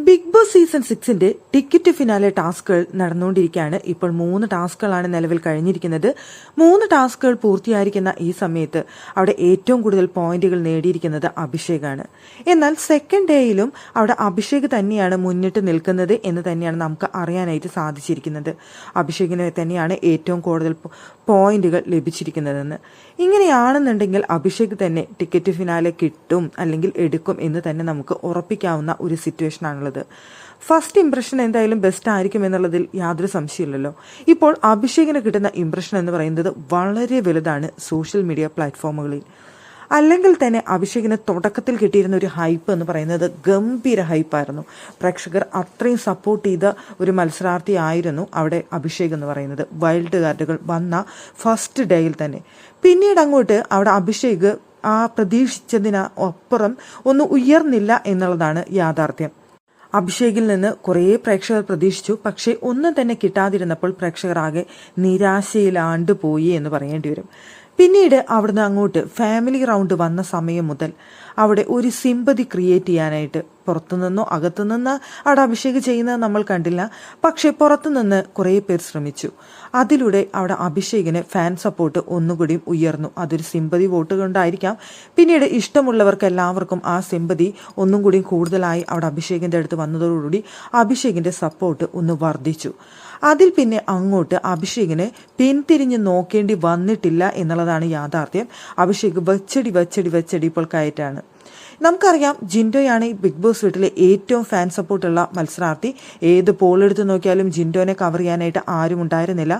Big Boss season 6 ticket finale ടാസ്കുകൾ നടന്നുകൊണ്ടിരിക്കുകയാണ്. ഇപ്പോൾ 3 ടാസ്കുകളാണ് നിലവിൽ കഴിഞ്ഞിരിക്കുന്നത്. 3 ടാസ്കുകൾ പൂർത്തിയായിരിക്കുന്ന ഈ സമയത്ത് അവിടെ ഏറ്റവും കൂടുതൽ പോയിന്റുകൾ നേടിയിരിക്കുന്നത് അഭിഷേകാണ്. എന്നാൽ സെക്കൻഡ് ഡേയിലും അവിടെ അഭിഷേക് തന്നെയാണ് മുന്നിട്ട് നിൽക്കുന്നത് എന്ന് തന്നെയാണ് നമുക്ക് അറിയാനായിട്ട് സാധിച്ചിരിക്കുന്നത്. അഭിഷേകിന് തന്നെയാണ് ഏറ്റവും കൂടുതൽ പോയിന്റുകൾ ലഭിച്ചിരിക്കുന്നതെന്ന്. ഇങ്ങനെയാണെന്നുണ്ടെങ്കിൽ അഭിഷേക് തന്നെ ടിക്കറ്റ് ഫിനാലെ കിട്ടും അല്ലെങ്കിൽ എടുക്കും എന്ന് തന്നെ നമുക്ക് ഉറപ്പിക്കാവുന്ന ഒരു സിറ്റുവേഷൻ ആണുള്ളത്. ഫസ്റ്റ് ഇംപ്രഷൻ എന്തായാലും ബെസ്റ്റ് ആയിരിക്കും എന്നുള്ളതിൽ യാതൊരു സംശയമില്ലല്ലോ. ഇപ്പോൾ അഭിഷേകിന് കിട്ടുന്ന ഇംപ്രഷൻ എന്ന് പറയുന്നത് വളരെ വലുതാണ് സോഷ്യൽ മീഡിയ പ്ലാറ്റ്ഫോമുകളിൽ. അല്ലെങ്കിൽ തന്നെ അഭിഷേകിന് തുടക്കത്തിൽ കിട്ടിയിരുന്ന ഒരു ഹൈപ്പ് എന്ന് പറയുന്നത് ഗംഭീര ഹൈപ്പായിരുന്നു. പ്രേക്ഷകർ അത്രയും സപ്പോർട്ട് ചെയ്ത ഒരു മത്സരാർത്ഥി ആയിരുന്നു അവിടെ അഭിഷേക് എന്ന് പറയുന്നത്. വൈൽഡ് കാർഡുകൾ വന്ന ഫസ്റ്റ് ഡേയിൽ തന്നെ. പിന്നീട് അങ്ങോട്ട് അവിടെ അഭിഷേക് ആ പ്രതീക്ഷിച്ചതിന് അപ്പുറം ഒന്നും ഉയർന്നില്ല എന്നുള്ളതാണ് യാഥാർത്ഥ്യം. അഭിഷേകിൽ നിന്ന് കുറേ പ്രേക്ഷകർ പ്രതീക്ഷിച്ചു, പക്ഷേ ഒന്നും തന്നെ കിട്ടാതിരുന്നപ്പോൾ പ്രേക്ഷകർ ആകെ നിരാശയിലാണ്ട് പോയി എന്ന് പറയേണ്ടി വരും. പിന്നീട് അവിടുന്ന് അങ്ങോട്ട് ഫാമിലി റൗണ്ട് വന്ന സമയം മുതൽ അവിടെ ഒരു സിമ്പതി ക്രിയേറ്റ് ചെയ്യാനായിട്ട് പുറത്തുനിന്നോ അകത്തുനിന്ന് അവിടെ അഭിഷേക് ചെയ്യുന്നത് നമ്മൾ കണ്ടില്ല. പക്ഷെ പുറത്തുനിന്ന് കുറേ പേർ ശ്രമിച്ചു. അതിലൂടെ അവിടെ അഭിഷേകിന് ഫാൻ സപ്പോർട്ട് ഒന്നുകൂടിയും ഉയർന്നു. അതൊരു സിമ്പതി വോട്ട് കൊണ്ടായിരിക്കാം. പിന്നീട് ഇഷ്ടമുള്ളവർക്ക് എല്ലാവർക്കും ആ സിമ്പതി ഒന്നും കൂടിയും കൂടുതലായി അവിടെ അഭിഷേകിൻ്റെ അടുത്ത് വന്നതോടുകൂടി അഭിഷേകിൻ്റെ സപ്പോർട്ട് ഒന്ന് വർദ്ധിച്ചു. അതിൽ പിന്നെ അങ്ങോട്ട് അഭിഷേകിന് പിന്തിരിഞ്ഞ് നോക്കേണ്ടി വന്നിട്ടില്ല എന്നുള്ളതാണ് യാഥാർത്ഥ്യം. അഭിഷേക് വെച്ചടി ഇപ്പോൾ കയറ്റാണ്. നമുക്കറിയാം ജിൻഡോയാണ് ഈ ബിഗ് ബോസ് വീട്ടിലെ ഏറ്റവും ഫാൻ സപ്പോർട്ടുള്ള മത്സരാർത്ഥി. ഏത് പോൾ എടുത്ത് നോക്കിയാലും ജിൻഡോനെ കവർ ചെയ്യാനായിട്ട് ആരും ഉണ്ടായിരുന്നില്ല.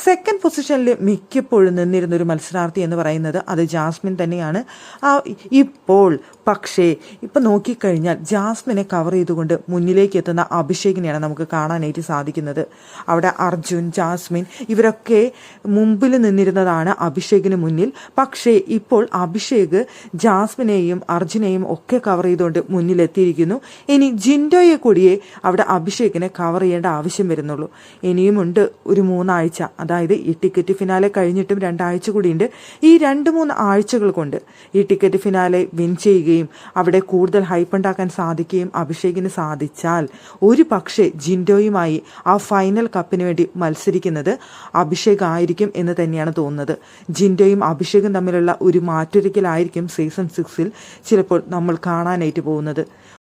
സെക്കൻഡ് പൊസിഷനിൽ മിക്കപ്പോഴും നിന്നിരുന്ന ഒരു മത്സരാർത്ഥി എന്ന് പറയുന്നത് അത് ജാസ്മിൻ തന്നെയാണ്. ഇപ്പോൾ പക്ഷേ ഇപ്പം നോക്കിക്കഴിഞ്ഞാൽ ജാസ്മിനെ കവർ ചെയ്തുകൊണ്ട് മുന്നിലേക്ക് എത്തുന്ന അഭിഷേകിനെയാണ് നമുക്ക് കാണാനായിട്ട് സാധിക്കുന്നത്. അവിടെ അർജുൻ, ജാസ്മിൻ ഇവരൊക്കെ മുമ്പിൽ നിന്നിരുന്നതാണ് അഭിഷേകിന് മുന്നിൽ. പക്ഷേ ഇപ്പോൾ അഭിഷേക് ജാസ്മിനെയും അർജുനെയും ഒക്കെ കവർ ചെയ്തുകൊണ്ട് മുന്നിലെത്തിയിരിക്കുന്നു. ഇനി ജിൻഡോയെ കൂടിയേ അവിടെ അഭിഷേകിനെ കവർ ചെയ്യേണ്ട ആവശ്യം വരുന്നുള്ളൂ. ഇനിയുമുണ്ട് ഒരു 3 ആഴ്ച. അതായത് ഈ ടിക്കറ്റ് ഫിനാലെ കഴിഞ്ഞിട്ടും 2 ആഴ്ച കൂടിയുണ്ട്. ഈ 2-3 ആഴ്ചകൾ കൊണ്ട് ഈ ടിക്കറ്റ് ഫിനാലെ വിൻ ചെയ്യുകയും അവിടെ കൂടുതൽ ഹൈപ്പ് ഉണ്ടാക്കാൻ സാധിക്കുകയും അഭിഷേകിന് സാധിച്ചാൽ ഒരു പക്ഷേ ജിൻഡോയുമായി ആ ഫൈനൽ കപ്പിന് വേണ്ടി മത്സരിക്കുന്നത് അഭിഷേക് ആയിരിക്കും എന്ന് തന്നെയാണ് തോന്നുന്നത്. ജിൻഡോയും അഭിഷേകും തമ്മിലുള്ള ഒരു മാറ്റൊരുക്കലായിരിക്കും സീസൺ 6 ചിലപ്പോൾ നമ്മൾ കാണാനായിട്ട് പോകുന്നത്.